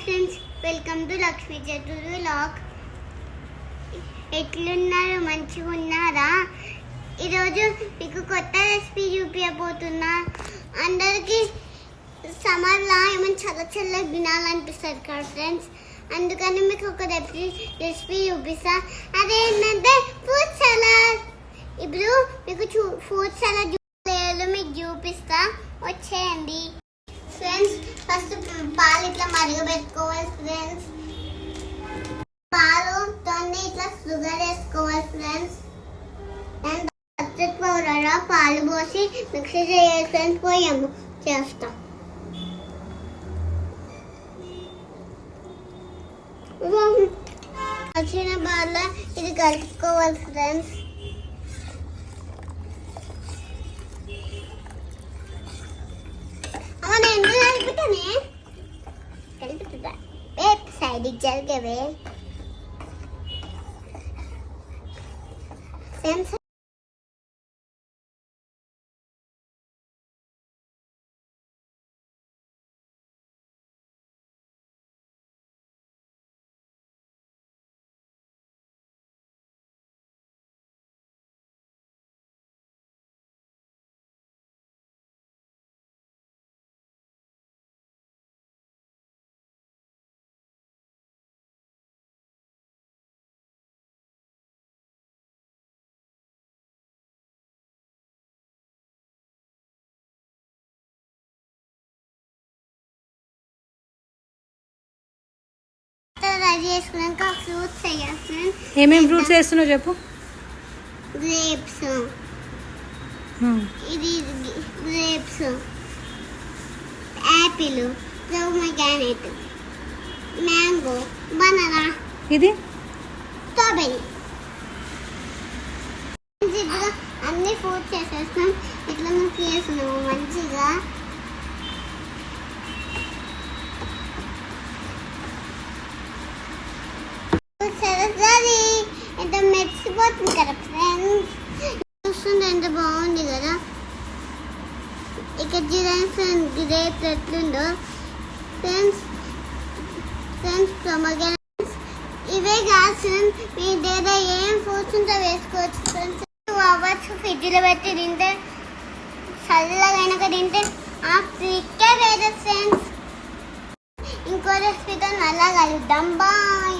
Friends, welcome to Lakshmi చతురు vlog. ఎట్లున్నారు? మంచిగా ఉన్నారా? ఈరోజు మీకు కొత్త రెసిపీ చూపించబోతున్నా. అందరికీ సమ్మర్లో ఏమైనా చల్ల చల్లగా తినాలనిపిస్తుంది కదా ఫ్రెండ్స్, అందుకని మీకు ఒక రెసిపీ చూపిస్తా. అదేంటంటే ఫ్రూట్ సలాడ్. ఇప్పుడు మీకు ఫ్రూట్ సలాడ్ మీకు చూపిస్తా, వచ్చేయండి ఫ్రెండ్స్. ఫస్ట్ పాలు ఇట్లా మరగబెట్టుకోవాలి ఫ్రెండ్స్. పాలు తోని ఇట్లా షుగర్ వేసుకోవాలి ఫ్రెండ్స్. అండ్ కస్టర్డ్ పౌడర్ పాలు పోసి మిక్సీ చేయాలి ఫ్రెండ్స్. పోయాము చేస్తాం. వచ్చిన బాగా ఇది కలుపుకోవాలి ఫ్రెండ్స్. సైడ్ జరగవే ఫ్రెండ్స్. రెడీ చేసుకున్నాక ఫ్రూట్స్ వేయాలి. ఏమేమి ఫ్రూట్స్ వేస్తున్నావు చెప్పు. గ్రేప్స్, ఇది grapes, apple, pomegranate, mango, banana, ఇది స్ట్రాబెర్రీ. ఇప్పుడు అన్ని ఫ్రూట్స్ వేసేస్తాం. ఇట్లా మనకి వేస్తున్నాము మంచిగా. ఎంత మెచ్చిపోతుంది కదా ఫ్రెండ్స్. చూస్తుంటే ఎంత బాగుంది కదా. ఇక్కడ చూడండి గ్రేప్ ఎట్లుందో ఫ్రెండ్స్. పొమోగ్రానేట్స్ ఇవే కాదు, మీ దగ్గర ఏం ఫ్రూట్స్ ఉంటే వేసుకోవచ్చు ఫ్రెండ్స్. అవ్వచ్చు ఫ్రిడ్జ్లో పెట్టి తింటే, చల్లగా అయినాక తింటే ఆ ఫ్రిడ్జే వేరే ఫ్రెండ్స్. ఇంకో రెసిపీతో నల్ల కలుద్దాం. బాయ్.